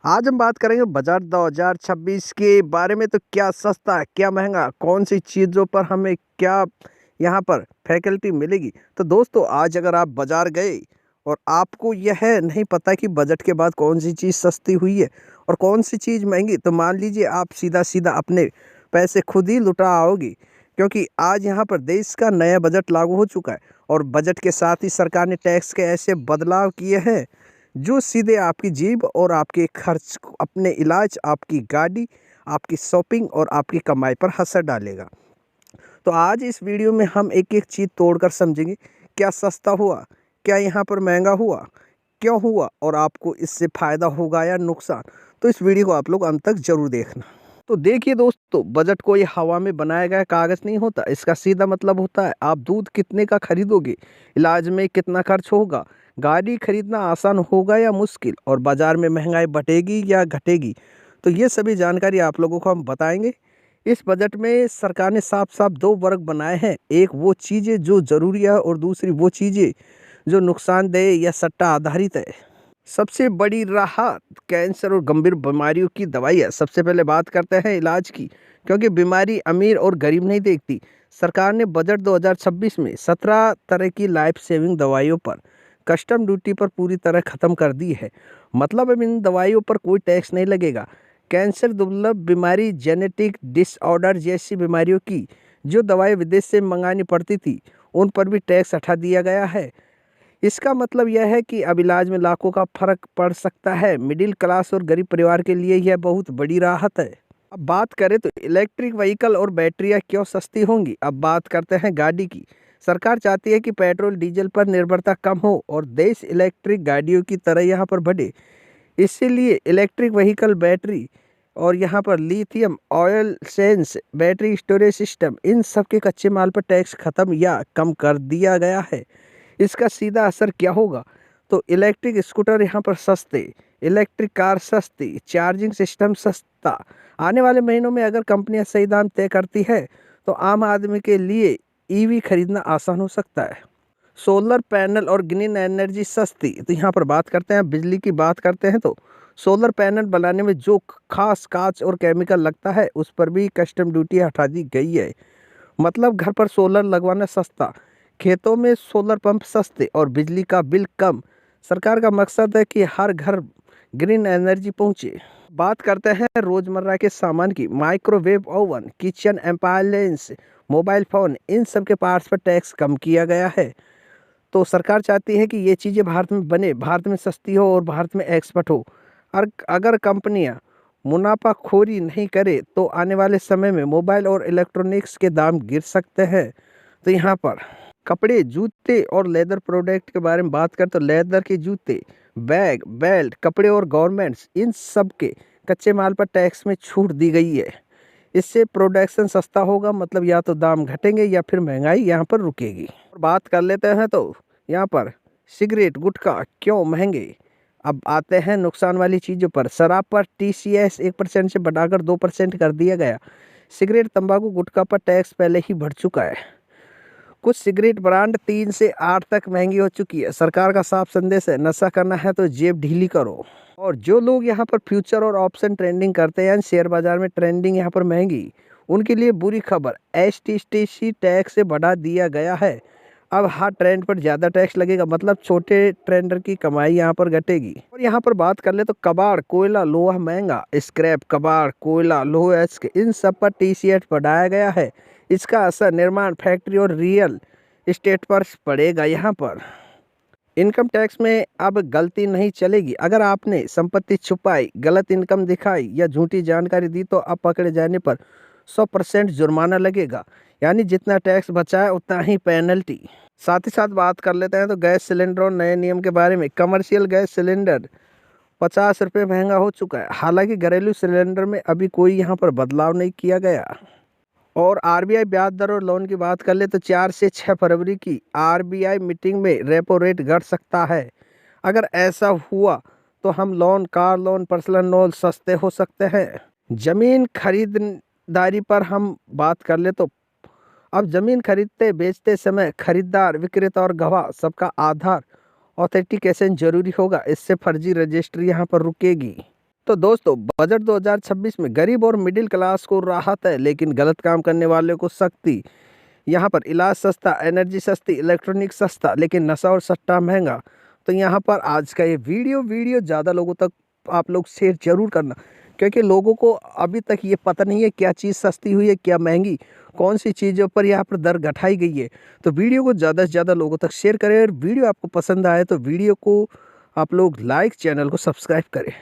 आज हम बात करेंगे बजट 2026 के बारे में। तो क्या सस्ता, क्या महंगा, कौन सी चीज़ों पर हमें क्या यहाँ पर फैकल्टी मिलेगी। तो दोस्तों, आज अगर आप बाज़ार गए और आपको यह नहीं पता कि बजट के बाद कौन सी चीज़ सस्ती हुई है और कौन सी चीज़ महंगी, तो मान लीजिए आप सीधा सीधा अपने पैसे खुद ही लुटा आओगी। क्योंकि आज यहाँ पर देश का नया बजट लागू हो चुका है और बजट के साथ ही सरकार ने टैक्स के ऐसे बदलाव किए हैं जो सीधे आपकी जेब और आपके खर्च, अपने इलाज, आपकी गाड़ी, आपकी शॉपिंग और आपकी कमाई पर असर डालेगा। तो आज इस वीडियो में हम एक एक चीज़ तोड़कर समझेंगे। क्या सस्ता हुआ, क्या यहाँ पर महंगा हुआ, क्यों हुआ और आपको इससे फ़ायदा होगा या नुकसान। तो इस वीडियो को आप लोग अंत तक ज़रूर देखना। तो देखिए दोस्तों, बजट कोई हवा में बनाया गया कागज़ नहीं होता। इसका सीधा मतलब होता है आप दूध कितने का खरीदोगे, इलाज में कितना खर्च होगा, गाड़ी खरीदना आसान होगा या मुश्किल, और बाज़ार में महंगाई बढ़ेगी या घटेगी। तो ये सभी जानकारी आप लोगों को हम बताएंगे। इस बजट में सरकार ने साफ साफ दो वर्ग बनाए हैं। एक वो चीज़ें जो ज़रूरी है और दूसरी वो चीज़ें जो नुकसानदेह या सट्टा आधारित है। सबसे बड़ी राहत कैंसर और गंभीर बीमारियों की दवाई है। सबसे पहले बात करते हैं इलाज की, क्योंकि बीमारी अमीर और गरीब नहीं देखती। सरकार ने बजट 2026 में 17 तरह की लाइफ सेविंग दवाइयों पर कस्टम ड्यूटी पर पूरी तरह ख़त्म कर दी है। मतलब अब इन दवाइयों पर कोई टैक्स नहीं लगेगा। कैंसर, दुर्लभ बीमारी, जेनेटिक डिसऑर्डर जैसी बीमारियों की जो दवाएं विदेश से मंगानी पड़ती थी, उन पर भी टैक्स हटा दिया गया है। इसका मतलब यह है कि अब इलाज में लाखों का फर्क पड़ सकता है। मिडिल क्लास और गरीब परिवार के लिए यह बहुत बड़ी राहत है। अब बात करें तो इलेक्ट्रिक व्हीकल और बैटरियां क्यों सस्ती होंगी। अब बात करते हैं गाड़ी की। सरकार चाहती है कि पेट्रोल डीजल पर निर्भरता कम हो और देश इलेक्ट्रिक गाड़ियों की तरह यहाँ पर बढ़े। इसीलिए इलेक्ट्रिक व्हीकल बैटरी और यहाँ पर lithium ion cells battery storage system, इन सब के कच्चे माल पर टैक्स खत्म या कम कर दिया गया है। इसका सीधा असर क्या होगा, तो इलेक्ट्रिक स्कूटर यहाँ पर सस्ते, इलेक्ट्रिक कार सस्ती, चार्जिंग सिस्टम सस्ता। आने वाले महीनों में अगर कंपनियां सही दाम तय करती है तो आम आदमी के लिए ईवी खरीदना आसान हो सकता है। सोलर पैनल और ग्रीन एनर्जी सस्ती। तो यहाँ पर बात करते हैं, बिजली की बात करते हैं, तो सोलर पैनल बनाने में जो खास कांच और केमिकल लगता है उस पर भी कस्टम ड्यूटी हटा दी गई है। मतलब घर पर सोलर लगवाना सस्ता, खेतों में सोलर पंप सस्ते और बिजली का बिल कम। सरकार का मकसद है कि हर घर ग्रीन एनर्जी पहुंचे। बात करते हैं रोजमर्रा के सामान की। Microwave oven, kitchen appliance, mobile phone, इन सब के पार्ट्स पर टैक्स कम किया गया है। तो सरकार चाहती है कि ये चीज़ें भारत में बने, भारत में सस्ती हो और भारत में एक्सपर्ट हो। और अगर कंपनियां मुनाफाखोरी नहीं करे तो आने वाले समय में मोबाइल और इलेक्ट्रॉनिक्स के दाम गिर सकते हैं। तो यहाँ पर कपड़े, जूते और लेदर प्रोडक्ट के बारे में बात करें तो लेदर के जूते, बैग, बेल्ट, कपड़े और गारमेंट्स, इन सब के कच्चे माल पर टैक्स में छूट दी गई है। इससे प्रोडक्शन सस्ता होगा, मतलब या तो दाम घटेंगे या फिर महंगाई यहाँ पर रुकेगी। और बात कर लेते हैं तो यहाँ पर सिगरेट, गुटखा क्यों महंगे। अब आते हैं नुकसान वाली चीज़ों पर। शराब पर TCS 1% से बढ़ाकर 2% कर दिया गया। सिगरेट, तंबाकू, गुटखा पर टैक्स पहले ही बढ़ चुका है। कुछ सिगरेट ब्रांड 3 से 8 तक महंगी हो चुकी है। सरकार का साफ संदेश है, नशा करना है तो जेब ढीली करो। और जो लोग यहाँ पर फ्यूचर और ऑप्शन ट्रेडिंग करते हैं, शेयर बाजार में ट्रेंडिंग यहाँ पर महंगी, उनके लिए बुरी खबर। STC टैक्स से बढ़ा दिया गया है। अब हर ट्रेंड पर ज़्यादा टैक्स लगेगा, मतलब छोटे ट्रेंडर की कमाई यहाँ पर घटेगी। और यहाँ पर बात कर ले तो कबाड़, कोयला, लोहा महंगा। स्क्रैप, कबाड़, कोयला, लोहा, इन सब पर TCS बढ़ाया गया है। इसका असर निर्माण, फैक्ट्री और रियल इस्टेट पर पड़ेगा। यहाँ पर इनकम टैक्स में अब गलती नहीं चलेगी। अगर आपने संपत्ति छुपाई, गलत इनकम दिखाई या झूठी जानकारी दी तो अब पकड़े जाने पर 100% जुर्माना लगेगा। यानी जितना टैक्स बचाए उतना ही पेनल्टी। साथ ही साथ बात कर लेते हैं तो गैस सिलेंडर और नए नियम के बारे में। कमर्शियल गैस सिलेंडर 50 रुपये महंगा हो चुका है। हालांकि घरेलू सिलेंडर में अभी कोई यहाँ पर बदलाव नहीं किया गया। और RBI ब्याज दर और लोन की बात कर ले तो 4 से 6 फरवरी की RBI मीटिंग में रेपो रेट घट सकता है। अगर ऐसा हुआ तो हम loan, car loan, personal loan सस्ते हो सकते हैं। ज़मीन खरीदारी पर हम बात कर ले तो अब ज़मीन खरीदते बेचते समय खरीदार, विक्रेता और गवाह सबका आधार ऑथेंटिकेशन जरूरी होगा। इससे फर्जी रजिस्ट्री यहाँ पर रुकेगी। तो दोस्तों बजट 2026 में गरीब और मिडिल क्लास को राहत है, लेकिन गलत काम करने वाले को सख्ती। यहाँ पर इलाज सस्ता, एनर्जी सस्ती, इलेक्ट्रॉनिक सस्ता, लेकिन नशा और सट्टा महंगा। तो यहाँ पर आज का ये वीडियो ज़्यादा लोगों तक आप लोग शेयर जरूर करना, क्योंकि लोगों को अभी तक ये पता नहीं है क्या चीज़ सस्ती हुई है, क्या महंगी, कौन सी चीज़ों पर यहाँ पर दर घटाई गई है। तो वीडियो को ज़्यादा से ज़्यादा लोगों तक शेयर करें, और वीडियो आपको पसंद आए तो वीडियो को आप लोग लाइक, चैनल को सब्सक्राइब करें।